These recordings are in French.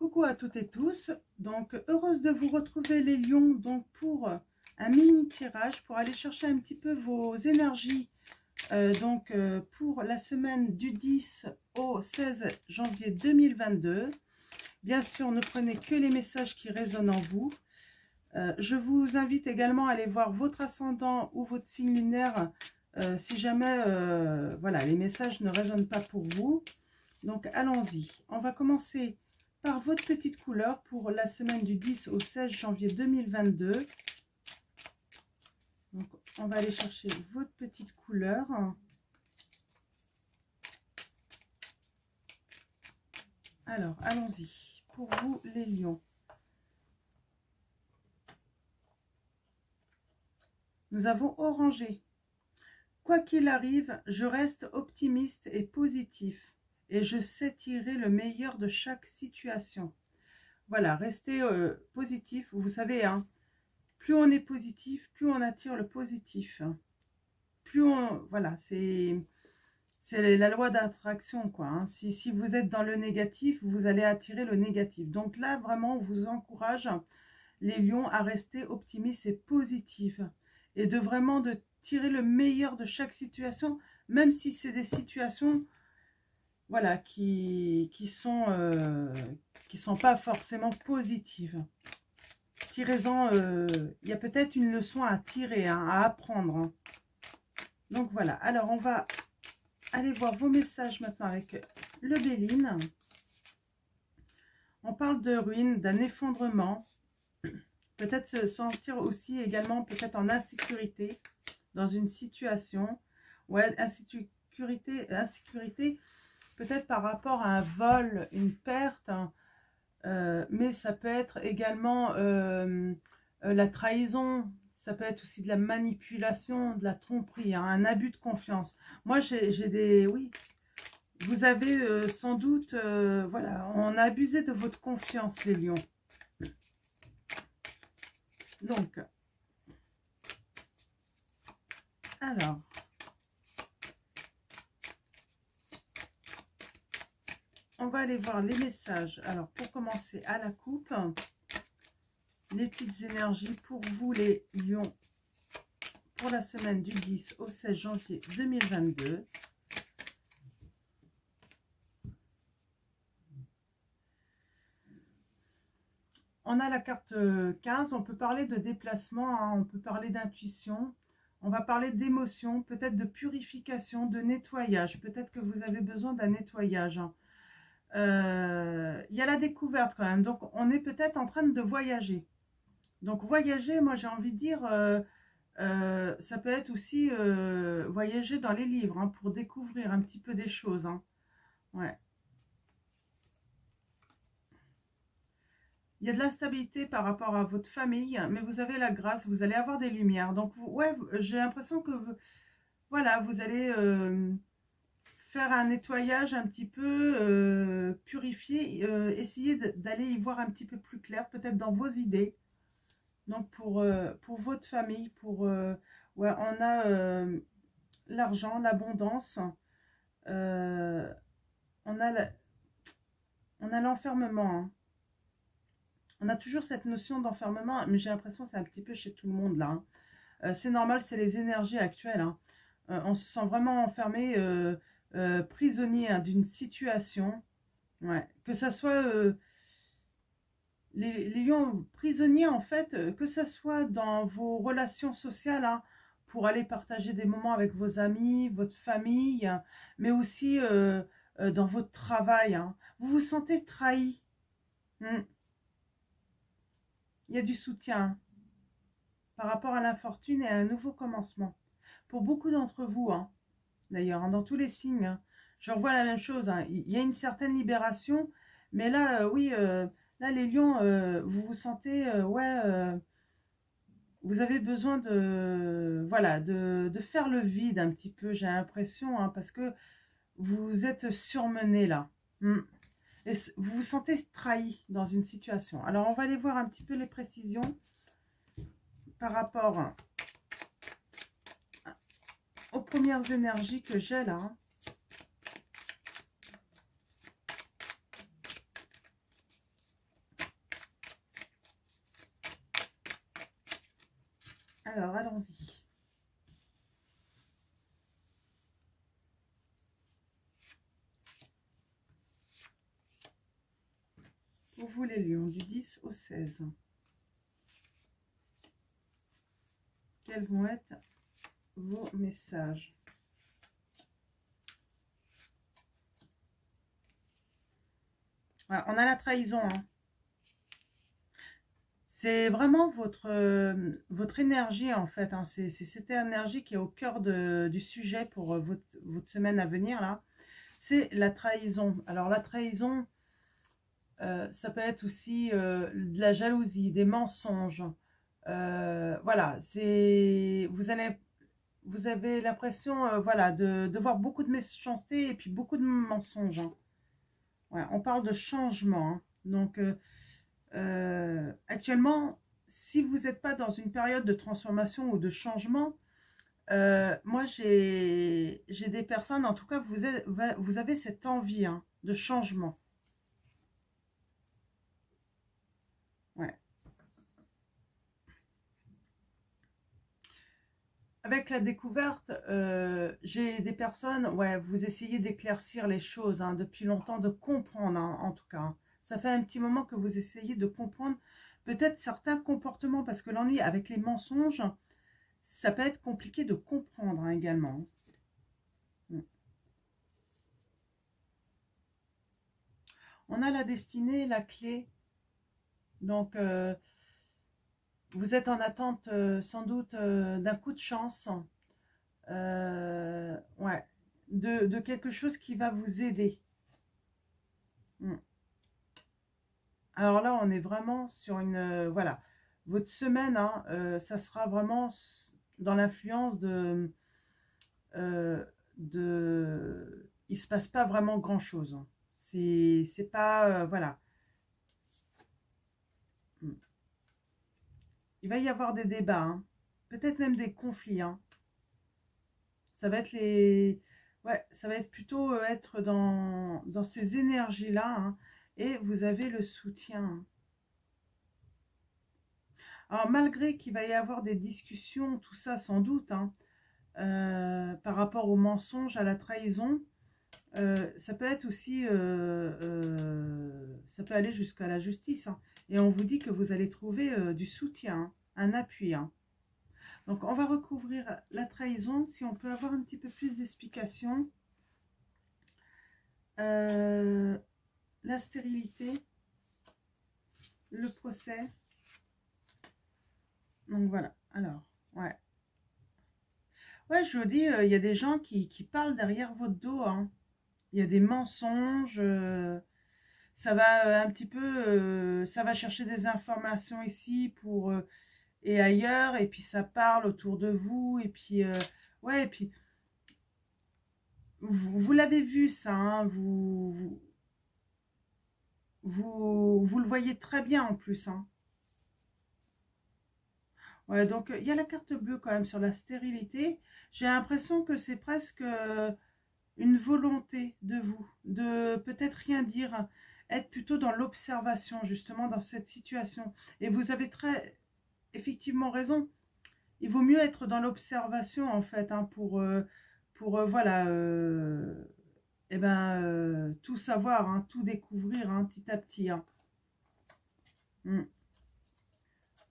Coucou à toutes et tous, donc heureuse de vous retrouver les lions donc pour un mini tirage pour aller chercher un petit peu vos énergies pour la semaine du 10 au 16 janvier 2022. Bien sûr, ne prenez que les messages qui résonnent en vous. Je vous invite également à aller voir votre ascendant ou votre signe lunaire si jamais voilà, les messages ne résonnent pas pour vous. Donc allons-y, on va commencer par votre petite couleur pour la semaine du 10 au 16 janvier 2022. Donc, on va aller chercher votre petite couleur. Alors, allons-y. Pour vous, les lions. Nous avons orangé. Quoi qu'il arrive, je reste optimiste et positif. Et je sais tirer le meilleur de chaque situation. Voilà, restez positif. Vous savez, hein, plus on est positif, plus on attire le positif. Plus on... Voilà, c'est la loi d'attraction, quoi. Hein. Si vous êtes dans le négatif, vous allez attirer le négatif. Donc là, vraiment, on vous encourage, les lions, à rester optimistes et positifs. Et de vraiment de tirer le meilleur de chaque situation, même si c'est des situations... Voilà, qui sont pas forcément positives. Tirez-en, il y a peut-être une leçon à tirer, hein, à apprendre. Hein. Donc voilà, alors on va aller voir vos messages maintenant avec le Béline. On parle de ruine, d'un effondrement. Peut-être se sentir aussi également peut-être en insécurité dans une situation. Ouais, insécurité peut-être par rapport à un vol, une perte, hein, mais ça peut être également la trahison, ça peut être aussi de la manipulation, de la tromperie, hein, un abus de confiance. Moi, j'ai des... Oui, vous avez sans doute... voilà, on a abusé de votre confiance, les lions. Donc, alors... On va aller voir les messages. Alors, pour commencer, à la coupe, les petites énergies pour vous, les lions, pour la semaine du 10 au 16 janvier 2022. On a la carte 15. On peut parler de déplacement, hein, on peut parler d'intuition. On va parler d'émotion, peut-être de purification, de nettoyage. Peut-être que vous avez besoin d'un nettoyage. Hein. Y a la découverte quand même, donc on est peut-être en train de voyager. Donc voyager, moi j'ai envie de dire, ça peut être aussi voyager dans les livres, hein, pour découvrir un petit peu des choses. Hein. Ouais. Il y a de l'instabilité par rapport à votre famille, mais vous avez la grâce, vous allez avoir des lumières. Donc ouais, j'ai l'impression que voilà, vous allez... faire un nettoyage un petit peu purifié, essayer d'aller y voir un petit peu plus clair, peut-être dans vos idées. Donc pour votre famille, ouais, on a l'argent, l'abondance, on a l'enfermement. Hein. On a toujours cette notion d'enfermement, mais j'ai l'impression que c'est un petit peu chez tout le monde là. Hein. C'est normal, c'est les énergies actuelles. Hein. On se sent vraiment enfermé, prisonnier, hein, d'une situation. Ouais. Que ça soit les lions prisonniers, en fait, que ça soit dans vos relations sociales, hein, pour aller partager des moments avec vos amis, votre famille, hein, mais aussi dans votre travail. Hein. Vous vous sentez trahi. Hmm. Il y a du soutien, hein, par rapport à l'infortune et à un nouveau commencement. Pour beaucoup d'entre vous, hein, d'ailleurs, hein, dans tous les signes, hein, je revois la même chose. Hein. Il y a une certaine libération, mais là, oui, là, les lions, vous vous sentez, ouais, vous avez besoin de, voilà, de faire le vide un petit peu, j'ai l'impression, hein, parce que vous êtes surmené là. Et vous vous sentez trahi dans une situation. Alors, on va aller voir un petit peu les précisions par rapport aux premières énergies que j'ai là. Hein. Alors, allons-y. Pour vous les lions, du 10 au 16. Quels vont être vos messages? Voilà, on a la trahison. Hein. C'est vraiment votre énergie, en fait. Hein. C'est cette énergie qui est au cœur du sujet pour votre semaine à venir, là. C'est la trahison. Alors, la trahison, ça peut être aussi de la jalousie, des mensonges. Voilà, vous avez l'impression voilà, de voir beaucoup de méchanceté et puis beaucoup de mensonges. Hein. Ouais, on parle de changement. Hein. Donc, actuellement, si vous n'êtes pas dans une période de transformation ou de changement, moi, j'ai des personnes, en tout cas, vous avez cette envie hein, de changement. Ouais. Avec la découverte, j'ai des personnes, ouais, vous essayez d'éclaircir les choses hein, depuis longtemps, de comprendre hein, en tout cas. Hein. Ça fait un petit moment que vous essayez de comprendre peut-être certains comportements, parce que l'ennui avec les mensonges, ça peut être compliqué de comprendre hein, également. On a la destinée, la clé. Donc, vous êtes en attente sans doute d'un coup de chance. Ouais, de quelque chose qui va vous aider. Alors là, on est vraiment sur une... voilà, votre semaine, hein, ça sera vraiment dans l'influence il se passe pas vraiment grand-chose. Hein. C'est pas... voilà. Il va y avoir des débats, hein. Peut-être même des conflits. Hein. Ça va être les... Ouais, ça va être plutôt être dans ces énergies-là. Hein, et vous avez le soutien. Hein. Alors, malgré qu'il va y avoir des discussions, tout ça sans doute, hein, par rapport au mensonge, à la trahison, ça peut être aussi... ça peut aller jusqu'à la justice. Hein, et on vous dit que vous allez trouver du soutien, hein, un appui. Hein. Donc, on va recouvrir la trahison. Si on peut avoir un petit peu plus d'explications. La stérilité. Le procès. Donc, voilà. Alors, ouais. Ouais, je vous dis, il y a des gens qui parlent derrière votre dos. Hein. Il y a des mensonges. Ça va un petit peu... ça va chercher des informations ici pour... et ailleurs, et puis ça parle autour de vous, et puis, ouais, et puis, vous l'avez vu ça, hein, vous le voyez très bien en plus, hein. Ouais, donc il y a la carte bleue quand même sur la stérilité. J'ai l'impression que c'est presque une volonté de vous, de peut-être rien dire, être plutôt dans l'observation, justement, dans cette situation. Et vous avez effectivement raison. Il vaut mieux être dans l'observation, en fait, hein, pour voilà, eh ben, tout savoir, hein, tout découvrir hein, petit à petit. Hein.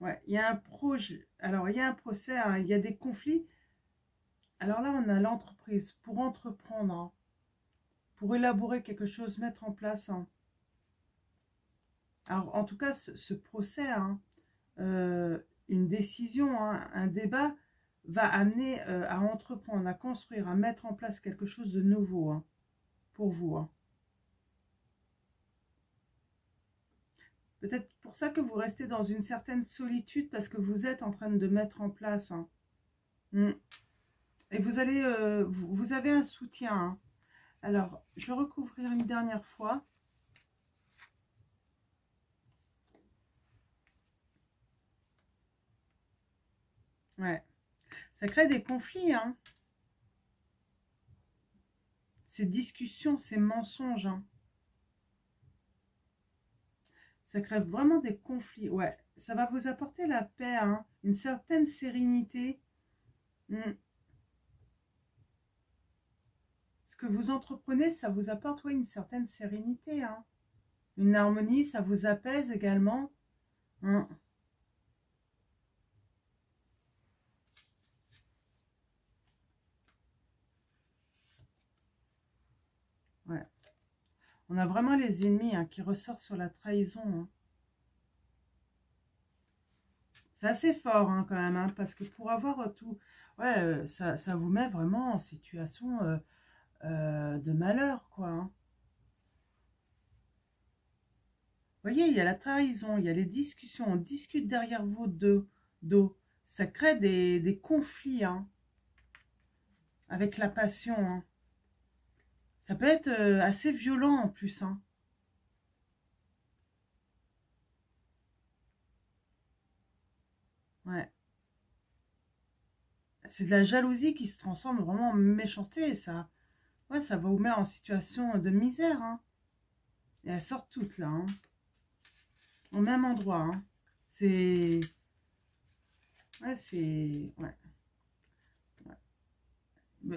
Ouais, il y a un projet, alors il y a un procès, hein, il y a des conflits. Alors là, on a l'entreprise pour entreprendre, hein, pour élaborer quelque chose, mettre en place. Hein. Alors, en tout cas, ce procès, hein, une décision, hein, un débat va amener à entreprendre, à construire, à mettre en place quelque chose de nouveau hein, pour vous. Hein. Peut-être pour ça que vous restez dans une certaine solitude parce que vous êtes en train de mettre en place. Hein. Et vous allez, vous avez un soutien. Hein. Alors, je vais recouvrir une dernière fois. Ouais. Ça crée des conflits, hein. Ces discussions, ces mensonges. Hein. Ça crée vraiment des conflits. Ouais, ça va vous apporter la paix, hein, une certaine sérénité. Hmm. Ce que vous entreprenez, ça vous apporte, ouais, une certaine sérénité, hein. Une harmonie, ça vous apaise également. Hmm. Ouais. On a vraiment les ennemis, hein, qui ressortent sur la trahison, hein. C'est assez fort, hein, quand même, hein, parce que pour avoir tout... Ouais, ça vous met vraiment en situation de malheur, quoi, hein. Vous voyez, il y a la trahison, il y a les discussions, on discute derrière vos dos. Ça crée des conflits, hein, avec la passion, hein. Ça peut être assez violent en plus, hein. Ouais. C'est de la jalousie qui se transforme vraiment en méchanceté, et ça. Ouais, ça va vous mettre en situation de misère, hein. Et elles sortent toutes là, hein, au même endroit, hein. C'est... Ouais, c'est... Ouais.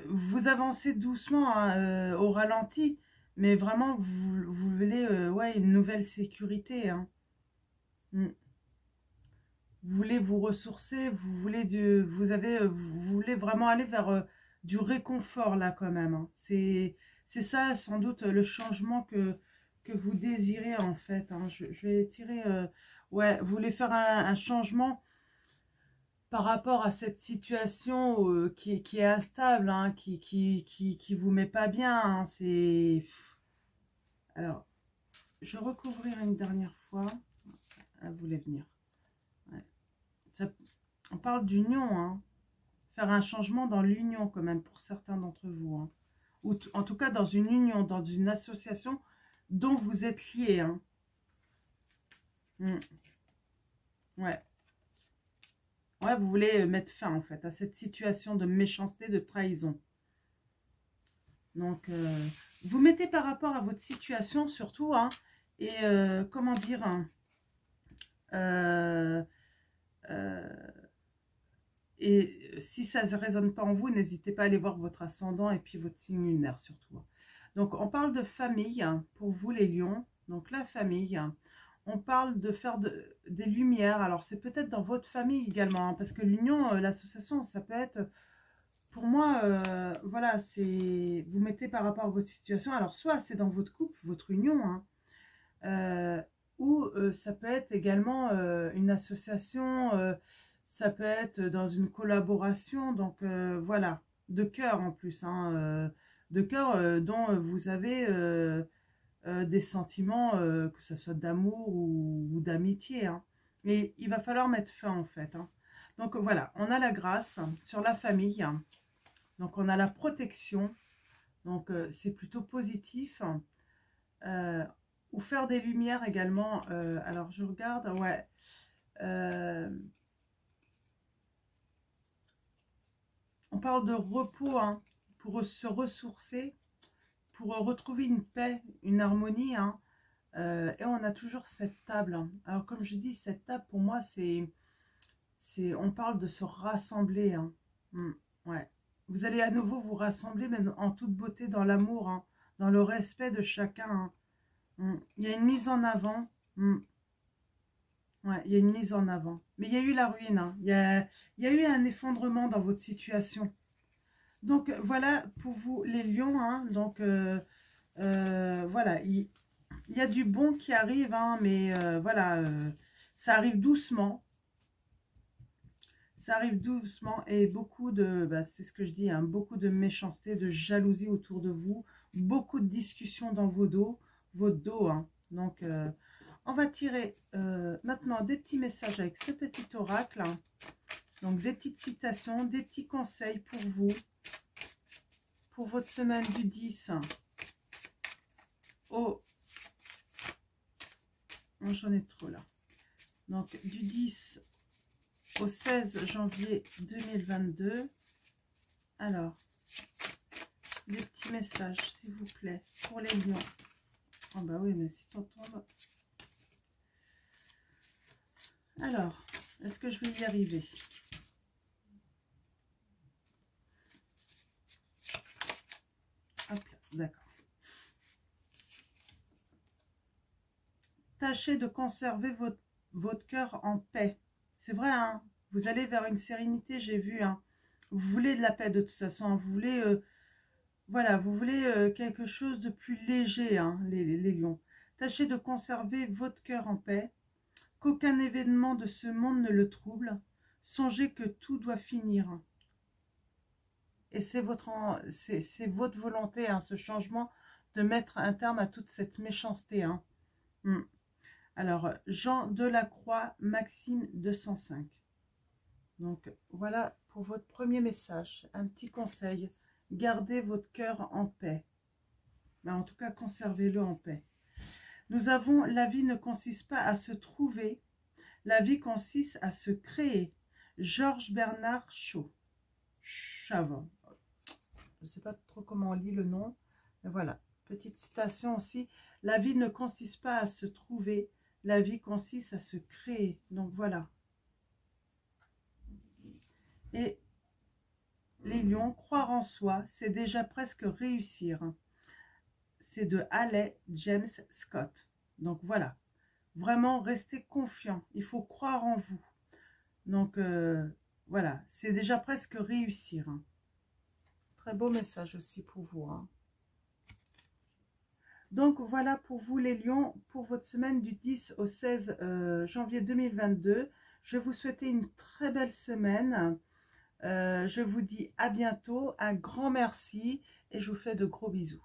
Vous avancez doucement, hein, au ralenti, mais vraiment, vous voulez ouais, une nouvelle sécurité, hein. Mm. Vous voulez vous ressourcer, vous voulez vraiment aller vers du réconfort, là, quand même, hein. C'est ça, sans doute, le changement que vous désirez, en fait, hein. Je vais tirer... ouais, vous voulez faire un changement par rapport à cette situation qui est instable, hein, qui vous met pas bien, hein. C'est... Alors, je vais recouvrir une dernière fois. Elle voulait venir. Ouais. Ça, on parle d'union, hein. Faire un changement dans l'union quand même pour certains d'entre vous, hein. Ou en tout cas dans une union, dans une association dont vous êtes liés, hein. Mm. Ouais. Ouais, vous voulez mettre fin en fait à cette situation de méchanceté, de trahison. Donc, vous mettez par rapport à votre situation surtout, hein, et comment dire, hein, euh, euh, et si ça ne résonne pas en vous, n'hésitez pas à aller voir votre ascendant et puis votre signe lunaire surtout, hein. Donc, on parle de famille, hein, pour vous les lions. Donc, la famille, hein. On parle de faire des lumières. Alors, c'est peut-être dans votre famille également, hein, parce que l'union, l'association, ça peut être... Pour moi, voilà, c'est... Vous mettez par rapport à votre situation. Alors, soit c'est dans votre couple, votre union, hein, ou ça peut être également une association, ça peut être dans une collaboration, donc voilà, de cœur en plus, hein, de cœur dont vous avez des sentiments, que ce soit d'amour ou d'amitié, hein. Et il va falloir mettre fin en fait, hein. Donc voilà, on a la grâce sur la famille, hein. Donc on a la protection, donc c'est plutôt positif. Euh, ou faire des lumières également. Alors je regarde, ouais. Euh, on parle de repos, hein, pour se ressourcer, pour retrouver une paix, une harmonie, hein. Et on a toujours cette table, hein. Alors comme je dis, cette table pour moi on parle de se rassembler, hein. Ouais. Vous allez à nouveau vous rassembler, mais en toute beauté, dans l'amour, hein, dans le respect de chacun, hein. Il y a une mise en avant. Ouais, il y a une mise en avant. Mais il y a eu la ruine, hein. Il y a eu un effondrement dans votre situation. Donc voilà pour vous les lions, hein. Donc voilà, il y a du bon qui arrive, hein, mais voilà, ça arrive doucement. Ça arrive doucement et beaucoup de, bah, c'est ce que je dis, hein, beaucoup de méchanceté, de jalousie autour de vous, beaucoup de discussions dans votre dos, hein. Donc, on va tirer maintenant des petits messages avec ce petit oracle, hein. Donc, des petites citations, des petits conseils pour vous, pour votre semaine du 10 au... Oh, j'en ai trop là. Donc, du 10 au 16 janvier 2022. Alors, des petits messages, s'il vous plaît, pour les lions. Ah bah oui, mais si t'en tombes... Alors, est-ce que je vais y arriver? Hop là, d'accord. Tâchez de conserver votre cœur en paix. C'est vrai, hein, vous allez vers une sérénité, j'ai vu. Hein. Vous voulez de la paix de toute façon. Hein, vous voulez, voilà, vous voulez quelque chose de plus léger, hein, les lions. Tâchez de conserver votre cœur en paix. Qu'aucun événement de ce monde ne le trouble. Songez que tout doit finir. Et c'est votre volonté, hein, ce changement, de mettre un terme à toute cette méchanceté. Hein. Alors, Jean Delacroix, Maxime 205. Donc, voilà pour votre premier message. Un petit conseil. Gardez votre cœur en paix. Mais en tout cas, conservez-le en paix. Nous avons, la vie ne consiste pas à se trouver. La vie consiste à se créer. Georges Bernard Shaw. Chavon. Je ne sais pas trop comment on lit le nom. Mais voilà. Petite citation aussi. La vie ne consiste pas à se trouver. La vie consiste à se créer. Donc voilà. Et les lions, croire en soi, c'est déjà presque réussir. C'est de Haley James Scott. Donc voilà. Vraiment, restez confiant. Il faut croire en vous. Donc voilà. C'est déjà presque réussir. Très beau message aussi pour vous. Donc voilà pour vous les lions, pour votre semaine du 10 au 16 janvier 2022. Je vais vous souhaiter une très belle semaine. Je vous dis à bientôt, un grand merci et je vous fais de gros bisous.